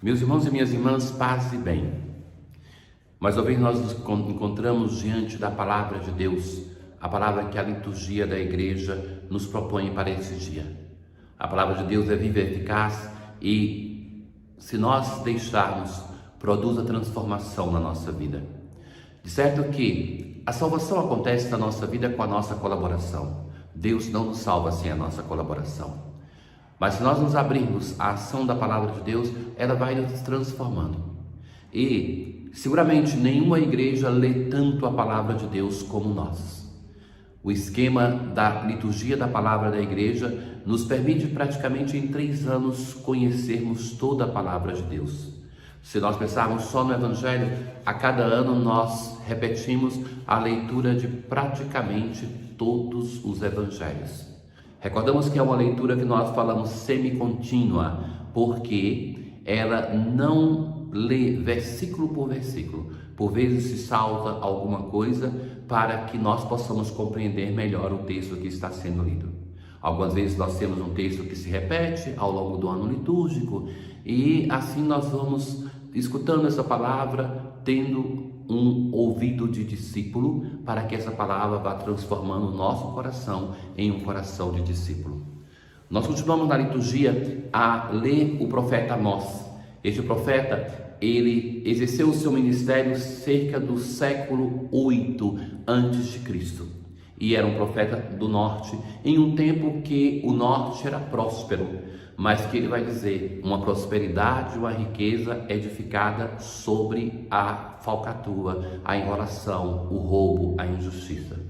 Meus irmãos e minhas irmãs, paz e bem. Mais uma vez nós nos encontramos diante da palavra de Deus, a palavra que a liturgia da igreja nos propõe para esse dia. A palavra de Deus é viva e eficaz e, se nós deixarmos, produz a transformação na nossa vida. De certo que a salvação acontece na nossa vida com a nossa colaboração. Deus não nos salva sem a nossa colaboração. Mas se nós nos abrirmos à ação da palavra de Deus, ela vai nos transformando. E seguramente nenhuma igreja lê tanto a palavra de Deus como nós. O esquema da liturgia da palavra da igreja nos permite praticamente em 3 anos conhecermos toda a palavra de Deus. Se nós pensarmos só no Evangelho, a cada ano nós repetimos a leitura de praticamente todos os Evangelhos. Recordamos que é uma leitura que nós falamos semi-contínua, porque ela não lê versículo por versículo. Por vezes se salta alguma coisa para que nós possamos compreender melhor o texto que está sendo lido. Algumas vezes nós temos um texto que se repete ao longo do ano litúrgico e assim nós vamos escutando essa palavra, tendo um ouvido de discípulo, para que essa palavra vá transformando o nosso coração em um coração de discípulo. Nós continuamos na liturgia a ler o profeta Amós. Este profeta, ele exerceu o seu ministério cerca do século 8 a.C. e era um profeta do norte, em um tempo que o norte era próspero, mas que ele vai dizer, uma prosperidade, uma riqueza edificada sobre a falcatrua, a enrolação, o roubo, a injustiça.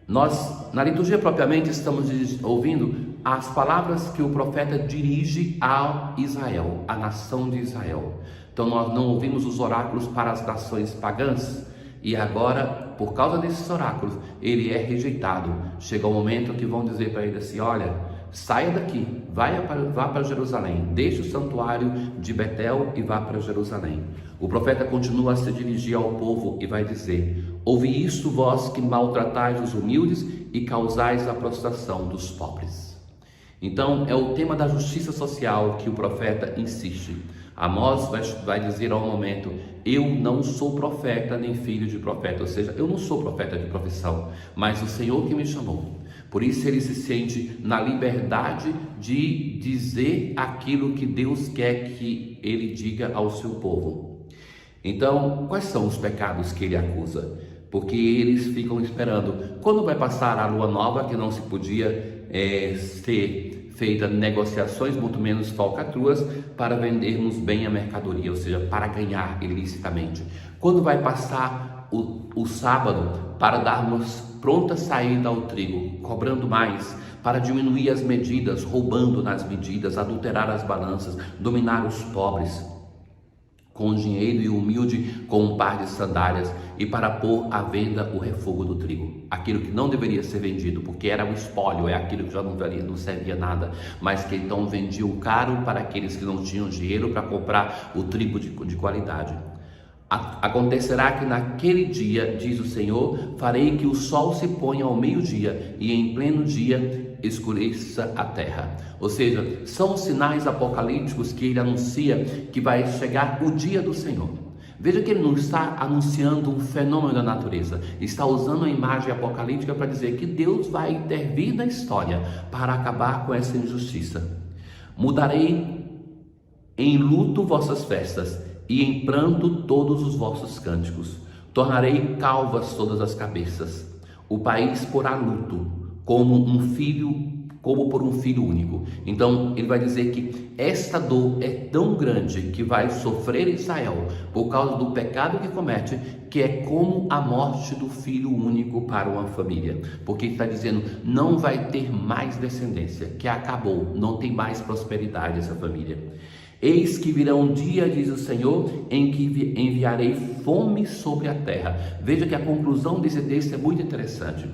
Nós, na liturgia propriamente, estamos ouvindo as palavras que o profeta dirige a Israel, a nação de Israel. Então nós não ouvimos os oráculos para as nações pagãs, e agora, por causa desses oráculos, ele é rejeitado. Chega o momento que vão dizer para ele assim: olha, saia daqui, vá para Jerusalém, deixe o santuário de Betel e vá para Jerusalém. O profeta continua a se dirigir ao povo e vai dizer: ouvi isso, vós que maltratais os humildes e causais a prostração dos pobres. Então é o tema da justiça social que o profeta insiste. Amós vai dizer ao momento: eu não sou profeta nem filho de profeta, ou seja, eu não sou profeta de profissão, mas o Senhor que me chamou. Por isso ele se sente na liberdade de dizer aquilo que Deus quer que ele diga ao seu povo. Então, quais são os pecados que ele acusa? Porque eles ficam esperando quando vai passar a lua nova, que não se podia ser feita negociações, muito menos falcatruas, para vendermos bem a mercadoria, ou seja, para ganhar ilicitamente. Quando vai passar o sábado, para darmos pronta saída ao trigo, cobrando mais, para diminuir as medidas, roubando nas medidas, adulterar as balanças, dominar os pobres com dinheiro e o humilde com um par de sandálias, e para pôr à venda o refúgio do trigo, aquilo que não deveria ser vendido, porque era um espólio, é aquilo que já não servia nada, mas que então vendiam caro para aqueles que não tinham dinheiro para comprar o trigo de qualidade. Acontecerá que naquele dia, diz o Senhor, farei que o sol se ponha ao meio-dia e em pleno dia escureça a terra. Ou seja, são sinais apocalípticos que ele anuncia que vai chegar o dia do Senhor. Veja que ele não está anunciando um fenômeno da natureza, está usando a imagem apocalíptica para dizer que Deus vai intervir na história para acabar com essa injustiça. Mudarei em luto vossas festas e em pranto todos os vossos cânticos. Tornarei calvas todas as cabeças. O país porá luto, como por um filho único. Então ele vai dizer que esta dor é tão grande que vai sofrer Israel por causa do pecado que comete, que é como a morte do filho único para uma família, porque ele está dizendo: não vai ter mais descendência, que acabou, não tem mais prosperidade essa família. Eis que virá um dia, diz o Senhor, em que enviarei fome sobre a terra. Veja que a conclusão desse texto é muito interessante.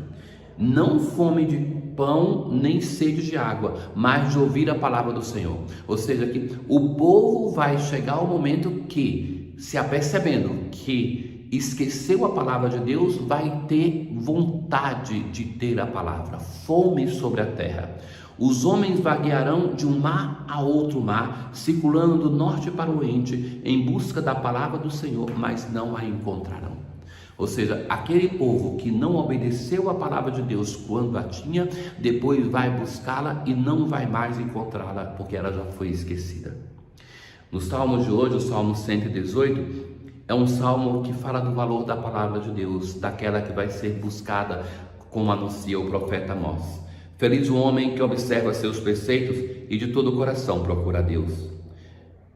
Não fome de pão, nem sede de água, mas de ouvir a palavra do Senhor. Ou seja, que o povo vai chegar ao momento que, se apercebendo que esqueceu a palavra de Deus vai ter vontade de ter a palavra, fome sobre a terra. Os homens vaguearão de um mar a outro mar, circulando do norte para o oeste, em busca da palavra do Senhor, mas não a encontrarão. Ou seja, aquele povo que não obedeceu a palavra de Deus quando a tinha, depois vai buscá-la e não vai mais encontrá-la, porque ela já foi esquecida. No salmo de hoje, o salmo 118, é um salmo que fala do valor da palavra de Deus, daquela que vai ser buscada, como anuncia o profeta Amós. Feliz o homem que observa seus preceitos e de todo o coração procura a Deus.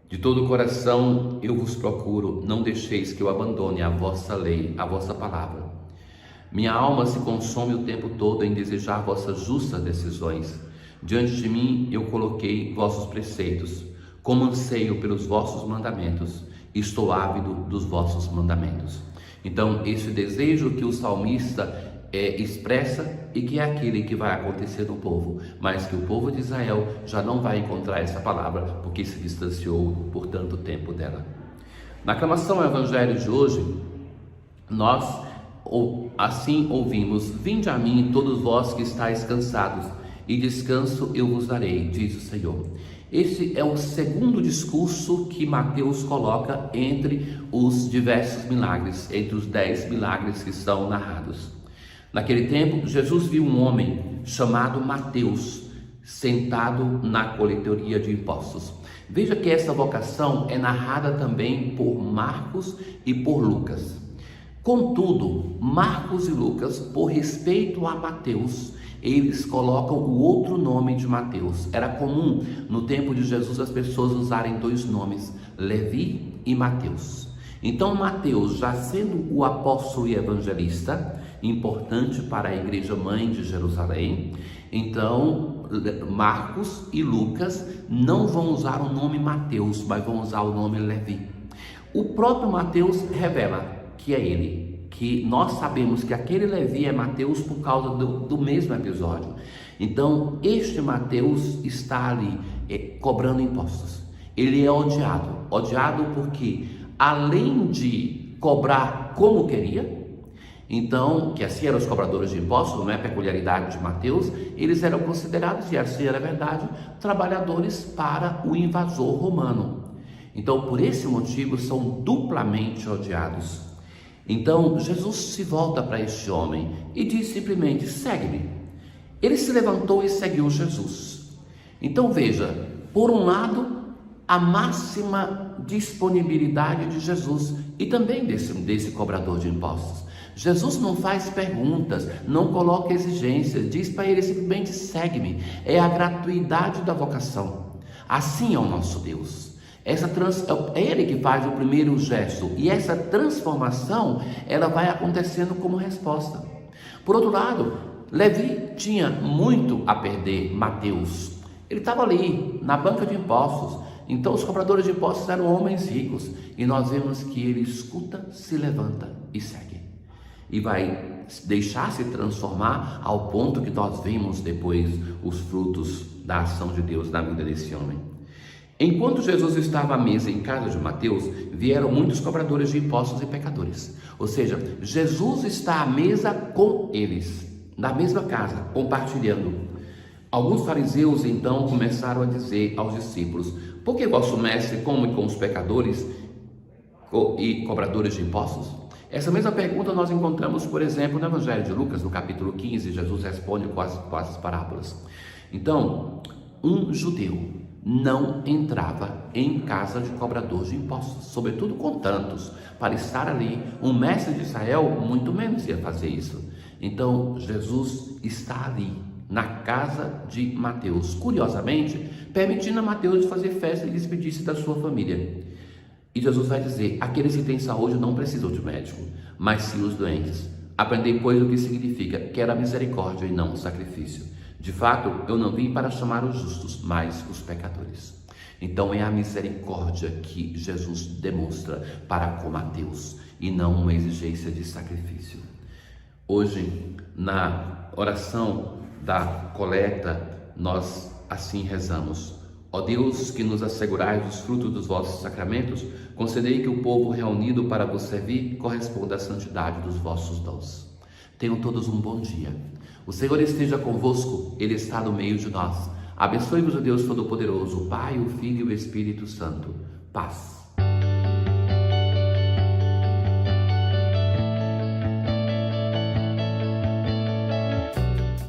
De todo o coração eu vos procuro, não deixeis que eu abandone a vossa lei, a vossa palavra. Minha alma se consome o tempo todo em desejar vossas justas decisões. Diante de mim eu coloquei vossos preceitos, como anseio pelos vossos mandamentos, estou ávido dos vossos mandamentos. Então, esse desejo que o salmista expressa e que é aquele que vai acontecer no povo, mas que o povo de Israel já não vai encontrar essa palavra porque se distanciou por tanto tempo dela. Na aclamação ao evangelho de hoje, nós assim ouvimos: vinde a mim todos vós que estáis cansados, e descanso eu vos darei, diz o Senhor. Esse é o segundo discurso que Mateus coloca entre os diversos milagres, entre os 10 milagres que são narrados. Naquele tempo, Jesus viu um homem chamado Mateus sentado na coletoria de impostos. Veja que essa vocação é narrada também por Marcos e por Lucas. Contudo, Marcos e Lucas, por respeito a Mateus, eles colocam o outro nome de Mateus. Era comum no tempo de Jesus as pessoas usarem dois nomes, Levi e Mateus. Então Mateus, já sendo o apóstolo e evangelista, importante para a igreja mãe de Jerusalém, então Marcos e Lucas não vão usar o nome Mateus, mas vão usar o nome Levi. O próprio Mateus revela que é ele, que nós sabemos que aquele Levi é Mateus por causa do mesmo episódio. Então este Mateus está ali cobrando impostos. Ele é odiado porque além de cobrar como queria, então, que assim eram os cobradores de impostos, não é peculiaridade de Mateus, eles eram considerados, e assim era verdade, trabalhadores para o invasor romano. Então, por esse motivo, são duplamente odiados. Então, Jesus se volta para este homem e diz simplesmente: segue-me. Ele se levantou e seguiu Jesus. Então, veja, por um lado, a máxima disponibilidade de Jesus e também desse cobrador de impostos. Jesus não faz perguntas, não coloca exigências, diz para ele simplesmente: segue-me. É a gratuidade da vocação. Assim é o nosso Deus. É ele que faz o primeiro gesto, e essa transformação ela vai acontecendo como resposta. Por outro lado, Levi tinha muito a perder Mateus. Ele estava ali na banca de impostos. Então os cobradores de impostos eram homens ricos, e nós vemos que ele escuta, se levanta e segue, e vai deixar-se transformar ao ponto que nós vemos depois os frutos da ação de Deus na vida desse homem. Enquanto Jesus estava à mesa em casa de Mateus, vieram muitos cobradores de impostos e pecadores. Ou seja, Jesus está à mesa com eles, na mesma casa, compartilhando. Alguns fariseus então começaram a dizer aos discípulos: por que vosso mestre come com os pecadores e cobradores de impostos? Essa mesma pergunta nós encontramos, por exemplo, no Evangelho de Lucas, no capítulo 15, Jesus responde com as parábolas. Então, um judeu não entrava em casa de cobrador de impostos, sobretudo com tantos, para estar ali. Um mestre de Israel muito menos ia fazer isso. Então, Jesus está ali, na casa de Mateus, curiosamente, permitindo a Mateus fazer festa e despedir-se da sua família. E Jesus vai dizer: aqueles que têm saúde não precisam de médico, mas sim os doentes. Aprendei, pois, o que significa: quero a misericórdia e não o sacrifício. De fato, eu não vim para chamar os justos, mas os pecadores. Então é a misericórdia que Jesus demonstra para com Mateus, e não uma exigência de sacrifício. Hoje, na oração da coleta, nós assim rezamos: Ó Deus, que nos assegurais os frutos dos vossos sacramentos, concedei que o povo reunido para vos servir corresponda à santidade dos vossos dons. Tenham todos um bom dia. O Senhor esteja convosco, Ele está no meio de nós. Abençoe-vos o Deus Todo-Poderoso, o Pai, o Filho e o Espírito Santo. Paz.